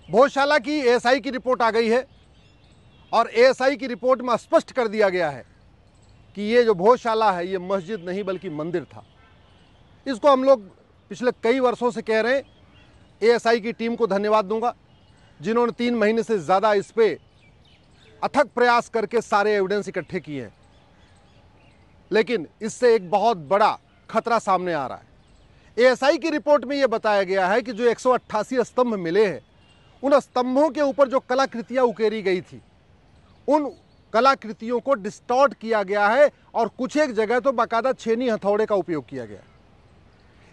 भोजशाला की एएसआई की रिपोर्ट आ गई है और एएसआई की रिपोर्ट में स्पष्ट कर दिया गया है कि ये जो भोजशाला है ये मस्जिद नहीं बल्कि मंदिर था। इसको हम लोग पिछले कई वर्षों से कह रहे हैं। एएसआई की टीम को धन्यवाद दूंगा जिन्होंने 3 महीने से ज़्यादा इस पे अथक प्रयास करके सारे एविडेंस इकट्ठे किए हैं, लेकिन इससे एक बहुत बड़ा खतरा सामने आ रहा है। एएसआई की रिपोर्ट में यह बताया गया है कि जो 188 स्तंभ मिले हैं, उन स्तंभों के ऊपर जो कलाकृतियां उकेरी गई थी, उन कलाकृतियों को डिस्टॉर्ट किया गया है और कुछ एक जगह तो बाकायदा छेनी हथौड़े का उपयोग किया गया है।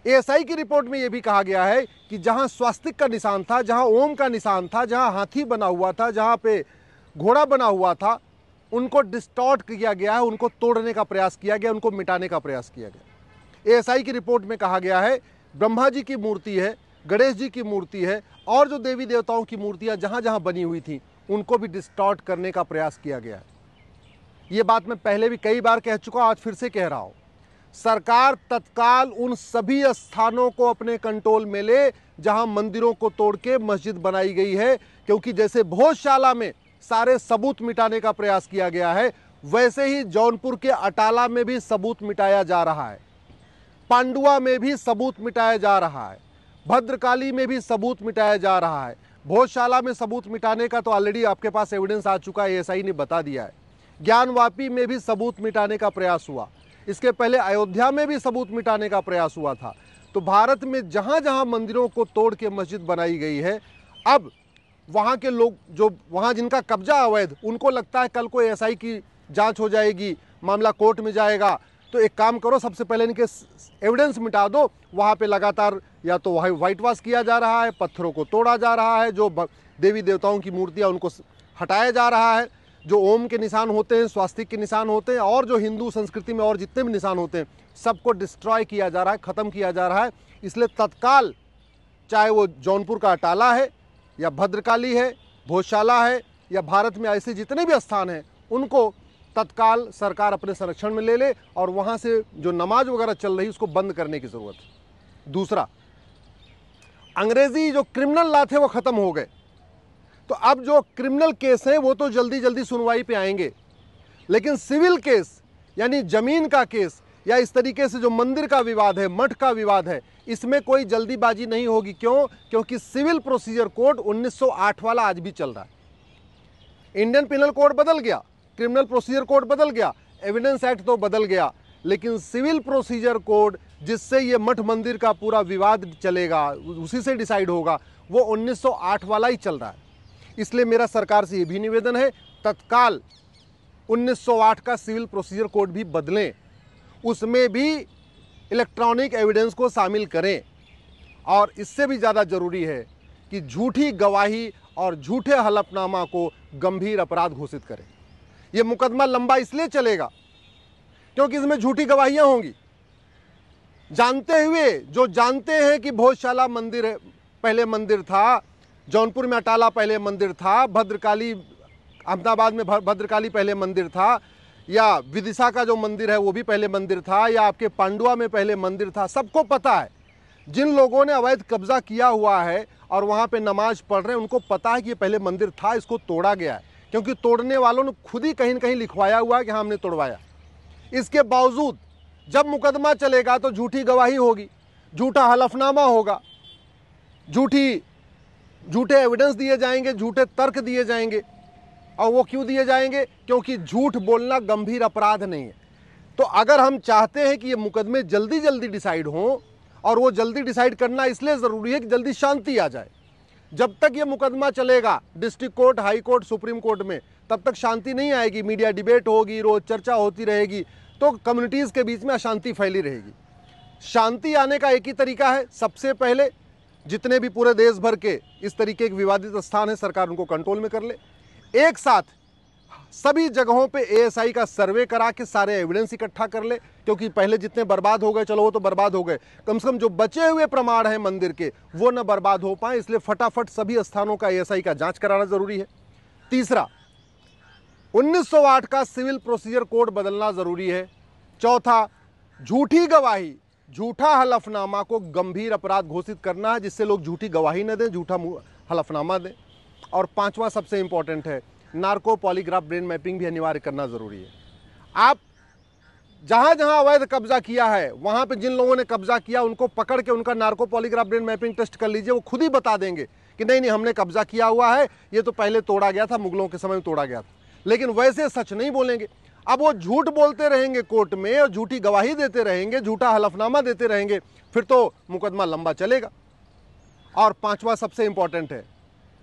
एएसआई की रिपोर्ट में यह भी कहा गया है कि जहां स्वास्तिक का निशान था, जहां ओम का निशान था, जहां हाथी बना हुआ था, जहां पे घोड़ा बना हुआ था, उनको डिस्टॉर्ट किया गया है, उनको तोड़ने का प्रयास किया गया, उनको मिटाने का प्रयास किया गया। एएसआई की रिपोर्ट में कहा गया है ब्रह्मा जी की मूर्ति है, गणेश जी की मूर्ति है और जो देवी देवताओं की मूर्तियां जहां जहां बनी हुई थी उनको भी डिस्टॉर्ट करने का प्रयास किया गया है। ये बात मैं पहले भी कई बार कह चुका, आज फिर से कह रहा हूं। सरकार तत्काल उन सभी स्थानों को अपने कंट्रोल में ले जहां मंदिरों को तोड़ के मस्जिद बनाई गई है, क्योंकि जैसे भोजशाला में सारे सबूत मिटाने का प्रयास किया गया है, वैसे ही जौनपुर के अटाला में भी सबूत मिटाया जा रहा है, पांडुआ में भी सबूत मिटाया जा रहा है, भद्रकाली में भी सबूत मिटाया जा रहा है। भोजशाला में सबूत मिटाने का तो ऑलरेडी आपके पास एविडेंस आ चुका है, एएसआई ने बता दिया है। ज्ञानवापी में भी सबूत मिटाने का प्रयास हुआ, इसके पहले अयोध्या में भी सबूत मिटाने का प्रयास हुआ था। तो भारत में जहां जहां मंदिरों को तोड़ के मस्जिद बनाई गई है, अब वहां के लोग जो वहां जिनका कब्जा अवैध, उनको लगता है कल को एएसआई की जांच हो जाएगी, मामला कोर्ट में जाएगा, तो एक काम करो, सबसे पहले इनके एविडेंस मिटा दो। वहां पे लगातार या तो व्हाइट वॉश किया जा रहा है, पत्थरों को तोड़ा जा रहा है, जो देवी देवताओं की मूर्तियां उनको हटाया जा रहा है, जो ओम के निशान होते हैं, स्वास्तिक के निशान होते हैं और जो हिंदू संस्कृति में और जितने भी निशान होते हैं सबको डिस्ट्रॉय किया जा रहा है, ख़त्म किया जा रहा है। इसलिए तत्काल, चाहे वो जौनपुर का अटाला है या भद्रकाली है, भोजशाला है या भारत में ऐसे जितने भी स्थान हैं, उनको तत्काल सरकार अपने संरक्षण में ले ले और वहाँ से जो नमाज वगैरह चल रही है उसको बंद करने की ज़रूरत है। दूसरा, अंग्रेजी जो क्रिमिनल लॉ थे वो ख़त्म हो गए, तो अब जो क्रिमिनल केस हैं वो तो जल्दी जल्दी सुनवाई पे आएंगे, लेकिन सिविल केस यानी ज़मीन का केस या इस तरीके से जो मंदिर का विवाद है, मठ का विवाद है, इसमें कोई जल्दीबाजी नहीं होगी। क्यों? क्योंकि सिविल प्रोसीजर कोड 1908 वाला आज भी चल रहा है। इंडियन पिनल कोड बदल गया, क्रिमिनल प्रोसीजर कोड बदल गया, एविडेंस एक्ट तो बदल गया, लेकिन सिविल प्रोसीजर कोड जिससे ये मठ मंदिर का पूरा विवाद चलेगा, उसी से डिसाइड होगा, वो 1908 वाला ही चल रहा है। इसलिए मेरा सरकार से ये भी निवेदन है, तत्काल 1908 का सिविल प्रोसीजर कोड भी बदलें, उसमें भी इलेक्ट्रॉनिक एविडेंस को शामिल करें। और इससे भी ज़्यादा ज़रूरी है कि झूठी गवाही और झूठे हलफनामा को गंभीर अपराध घोषित करें। ये मुकदमा लंबा इसलिए चलेगा क्योंकि इसमें झूठी गवाहियां होंगी। जानते हुए, जो जानते हैं कि भोजशाला मंदिर पहले मंदिर था, जौनपुर में अटाला पहले मंदिर था, भद्रकाली अहमदाबाद में भद्रकाली पहले मंदिर था, या विदिशा का जो मंदिर है वो भी पहले मंदिर था, या आपके पांडुआ में पहले मंदिर था, सबको पता है। जिन लोगों ने अवैध कब्जा किया हुआ है और वहाँ पे नमाज पढ़ रहे हैं, उनको पता है कि ये पहले मंदिर था, इसको तोड़ा गया है, क्योंकि तोड़ने वालों ने खुद ही कहीं न कहीं लिखवाया हुआ है कि हाँ हमने तोड़वाया। इसके बावजूद जब मुकदमा चलेगा तो झूठी गवाही होगी, झूठा हलफनामा होगा, झूठे एविडेंस दिए जाएंगे, झूठे तर्क दिए जाएंगे। और वो क्यों दिए जाएंगे? क्योंकि झूठ बोलना गंभीर अपराध नहीं है। तो अगर हम चाहते हैं कि ये मुकदमे जल्दी जल्दी डिसाइड हों, और वो जल्दी डिसाइड करना इसलिए ज़रूरी है कि जल्दी शांति आ जाए। जब तक ये मुकदमा चलेगा district court, high court, supreme court में, तब तक शांति नहीं आएगी। मीडिया डिबेट होगी, रोज चर्चा होती रहेगी, तो कम्युनिटीज़ के बीच में अशांति फैली रहेगी। शांति आने का एक ही तरीका है, सबसे पहले जितने भी पूरे देश भर के इस तरीके के विवादित स्थान है, सरकार उनको कंट्रोल में कर ले। एक साथ सभी जगहों पे एएसआई का सर्वे करा के सारे एविडेंस इकट्ठा कर ले, क्योंकि पहले जितने बर्बाद हो गए, चलो वो तो बर्बाद हो गए, कम से कम जो बचे हुए प्रमाण हैं मंदिर के वो न बर्बाद हो पाए। इसलिए फटाफट सभी स्थानों का एएसआई का जांच कराना जरूरी है। तीसरा, 1908 का सिविल प्रोसीजर कोड बदलना जरूरी है। चौथा, झूठी गवाही, झूठा हलफनामा को गंभीर अपराध घोषित करना है, जिससे लोग झूठी गवाही न दें, झूठा हलफनामा दें। और पांचवा सबसे इंपॉर्टेंट है, नार्को पॉलीग्राफ ब्रेन मैपिंग भी अनिवार्य करना ज़रूरी है। आप जहां जहां अवैध कब्जा किया है, वहां पे जिन लोगों ने कब्जा किया उनको पकड़ के उनका narco polygraph brain mapping test कर लीजिए। वो खुद ही बता देंगे कि नहीं नहीं हमने कब्जा किया हुआ है, ये तो पहले तोड़ा गया था, मुगलों के समय में तोड़ा गया था। लेकिन वैसे सच नहीं बोलेंगे। अब वो झूठ बोलते रहेंगे कोर्ट में और झूठी गवाही देते रहेंगे, झूठा हलफनामा देते रहेंगे, फिर तो मुकदमा लंबा चलेगा। और पांचवा सबसे इंपॉर्टेंट है,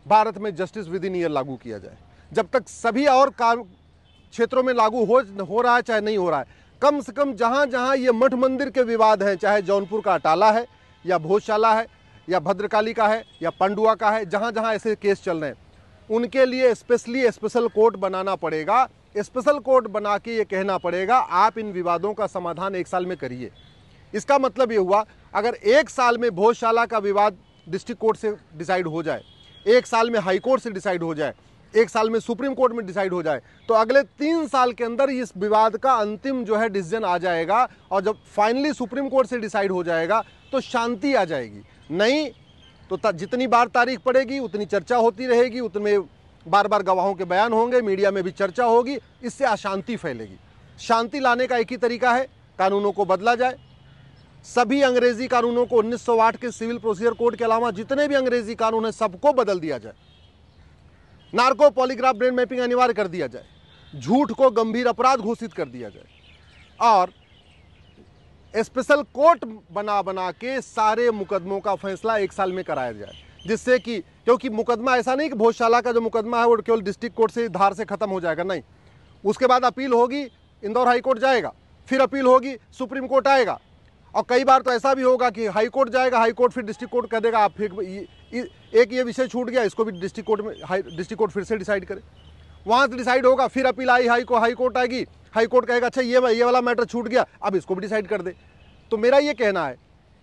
भारत में जस्टिस विद इन ईयर लागू किया जाए। जब तक सभी और क्षेत्रों में लागू हो रहा है चाहे नहीं हो रहा है, कम से कम जहां जहां ये मठ मंदिर के विवाद हैं, चाहे जौनपुर का अटाला है या भोजशाला है या भद्रकाली का है या पांडुआ का है, जहां जहां ऐसे केस चल रहे हैं, उनके लिए स्पेशली स्पेशल कोर्ट बनाना पड़ेगा। स्पेशल कोर्ट बना के ये कहना पड़ेगा आप इन विवादों का समाधान 1 साल में करिए। इसका मतलब ये हुआ, अगर 1 साल में भोजशाला का विवाद डिस्ट्रिक्ट कोर्ट से डिसाइड हो जाए, 1 साल में हाई कोर्ट से डिसाइड हो जाए, 1 साल में सुप्रीम कोर्ट में डिसाइड हो जाए, तो अगले 3 साल के अंदर इस विवाद का अंतिम जो है डिसीजन आ जाएगा। और जब फाइनली सुप्रीम कोर्ट से डिसाइड हो जाएगा तो शांति आ जाएगी। नहीं तो जितनी बार तारीख पड़ेगी उतनी चर्चा होती रहेगी, उतने बार बार गवाहों के बयान होंगे, मीडिया में भी चर्चा होगी, इससे अशांति फैलेगी। शांति लाने का एक ही तरीका है, कानूनों को बदला जाए। सभी अंग्रेजी कानूनों को 1908 के सिविल प्रोसीजर कोड के अलावा जितने भी अंग्रेजी कानून हैं सबको बदल दिया जाए। नार्को पॉलीग्राफ ब्रेन मैपिंग अनिवार्य कर दिया जाए, झूठ को गंभीर अपराध घोषित कर दिया जाए और स्पेशल कोर्ट बना के सारे मुकदमों का फैसला 1 साल में कराया जाए। जिससे कि, क्योंकि मुकदमा ऐसा नहीं कि भोजशाला का जो मुकदमा है वो केवल डिस्ट्रिक्ट कोर्ट से धार से खत्म हो जाएगा, नहीं, उसके बाद अपील होगी, इंदौर हाई कोर्ट जाएगा, फिर अपील होगी, सुप्रीम कोर्ट आएगा। और कई बार तो ऐसा भी होगा कि हाई कोर्ट जाएगा, हाई कोर्ट फिर डिस्ट्रिक्ट कोर्ट कह देगा आप फिर एक ये विषय छूट गया, इसको भी डिस्ट्रिक्ट कोर्ट में डिस्ट्रिक्ट कोर्ट फिर से डिसाइड करे, वहाँ से डिसाइड होगा, फिर अपील आई हाई कोर्ट आएगी, हाई कोर्ट कहेगा अच्छा ये वाला मैटर छूट गया, अब इसको भी डिसाइड कर दे। तो मेरा ये कहना है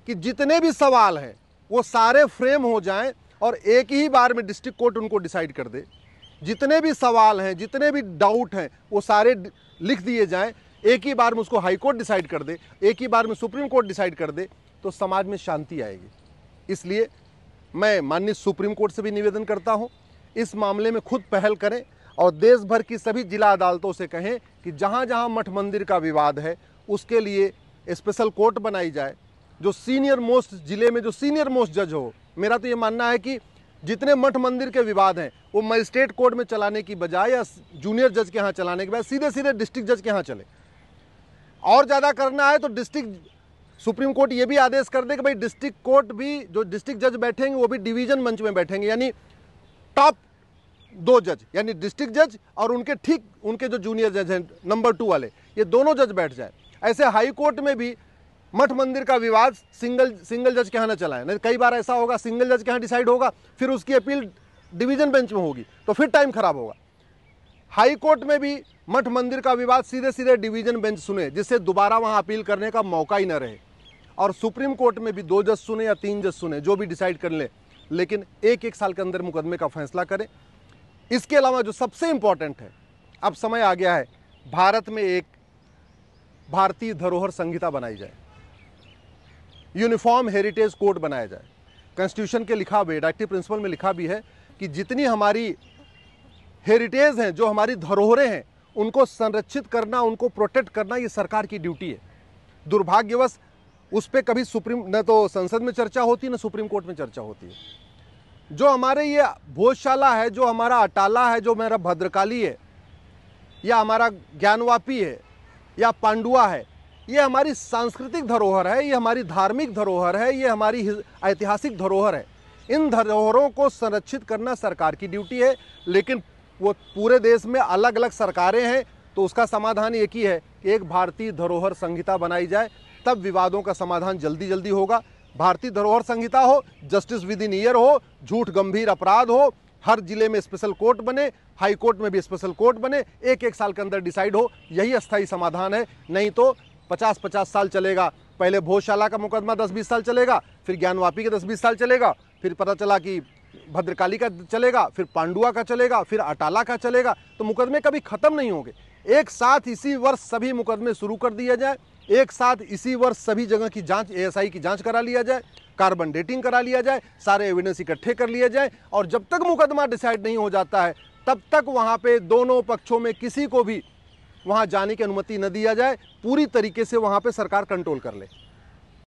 कि जितने भी सवाल हैं वो सारे फ्रेम हो जाएं और एक ही बार में डिस्ट्रिक्ट कोर्ट उनको डिसाइड कर दे। जितने भी सवाल हैं, जितने भी डाउट हैं, वो सारे लिख दिए जाएं, एक ही बार में उसको हाई कोर्ट डिसाइड कर दे, एक ही बार में सुप्रीम कोर्ट डिसाइड कर दे, तो समाज में शांति आएगी। इसलिए मैं माननीय सुप्रीम कोर्ट से भी निवेदन करता हूं, इस मामले में खुद पहल करें और देश भर की सभी जिला अदालतों से कहें कि जहां जहां मठ मंदिर का विवाद है उसके लिए स्पेशल कोर्ट बनाई जाए, जो सीनियर मोस्ट जिले में जो सीनियर मोस्ट जज हो। मेरा तो ये मानना है कि जितने मठ मंदिर के विवाद हैं वो मजिस्ट्रेट कोर्ट में चलाने की बजाय या जूनियर जज के यहाँ चलाने के बजाय सीधे सीधे डिस्ट्रिक्ट जज के यहाँ चले। और ज़्यादा करना है तो सुप्रीम कोर्ट ये भी आदेश कर दे कि भाई डिस्ट्रिक्ट कोर्ट भी, जो डिस्ट्रिक्ट जज बैठेंगे वो भी डिवीजन बेंच में बैठेंगे, यानी टॉप 2 जज, यानी डिस्ट्रिक्ट जज और उनके जो जूनियर जज हैं नंबर 2 वाले, ये दोनों जज बैठ जाए। ऐसे हाई कोर्ट में भी मठ मंदिर का विवाद सिंगल जज के यहाँ न चलाएं। नहीं, कई बार ऐसा होगा सिंगल जज के यहाँ डिसाइड होगा, फिर उसकी अपील डिवीजन बेंच में होगी, तो फिर टाइम खराब होगा। हाई कोर्ट में भी मठ मंदिर का विवाद सीधे सीधे डिवीजन बेंच सुने, जिससे दोबारा वहाँ अपील करने का मौका ही न रहे। और सुप्रीम कोर्ट में भी 2 जज सुने या 3 जज सुने, जो भी डिसाइड कर ले, लेकिन 1 साल के अंदर मुकदमे का फैसला करें। इसके अलावा जो सबसे इंपॉर्टेंट है, अब समय आ गया है भारत में एक भारतीय धरोहर संहिता बनाई जाए, यूनिफॉर्म हेरिटेज कोड बनाया जाए। कॉन्स्टिट्यूशन के लिखा भी, डायरेक्टिव प्रिंसिपल में लिखा भी है कि जितनी हमारी हेरिटेज हैं, जो हमारी धरोहरें हैं, उनको संरक्षित करना, उनको प्रोटेक्ट करना, ये सरकार की ड्यूटी है। दुर्भाग्यवश उस पर कभी न तो संसद में चर्चा होती है, न सुप्रीम कोर्ट में चर्चा होती है। जो हमारे ये भोजशाला है, जो हमारा अटाला है, जो मेरा भद्रकाली है, या हमारा ज्ञानवापी है, या पांडुआ है, ये हमारी सांस्कृतिक धरोहर है, ये हमारी धार्मिक धरोहर है, ये हमारी ऐतिहासिक धरोहर है। इन धरोहरों को संरक्षित करना सरकार की ड्यूटी है, लेकिन वो पूरे देश में अलग अलग सरकारें हैं, तो उसका समाधान एक ही है कि एक भारतीय धरोहर संहिता बनाई जाए, तब विवादों का समाधान जल्दी जल्दी होगा। भारतीय धरोहर संहिता हो, जस्टिस विद इन ईयर हो, झूठ गंभीर अपराध हो, हर जिले में स्पेशल कोर्ट बने, हाई कोर्ट में भी स्पेशल कोर्ट बने, 1 साल के अंदर डिसाइड हो, यही अस्थायी समाधान है। नहीं तो 50-50 साल चलेगा। पहले भोजशाला का मुकदमा 10-20 साल चलेगा, फिर ज्ञानवापी के 10-20 साल चलेगा, फिर पता चला कि भद्रकाली का चलेगा, फिर पांडुआ का चलेगा, फिर अटाला का चलेगा, तो मुकदमे कभी खत्म नहीं होंगे। एक साथ इसी वर्ष सभी मुकदमे शुरू कर दिया जाए, एक साथ इसी वर्ष सभी जगह की जांच, ASI की जांच करा लिया जाए, कार्बन डेटिंग करा लिया जाए, सारे एविडेंस इकट्ठे कर लिए जाए, और जब तक मुकदमा डिसाइड नहीं हो जाता है तब तक वहाँ पे दोनों पक्षों में किसी को भी वहाँ जाने की अनुमति न दिया जाए। पूरी तरीके से वहाँ पे सरकार कंट्रोल कर ले।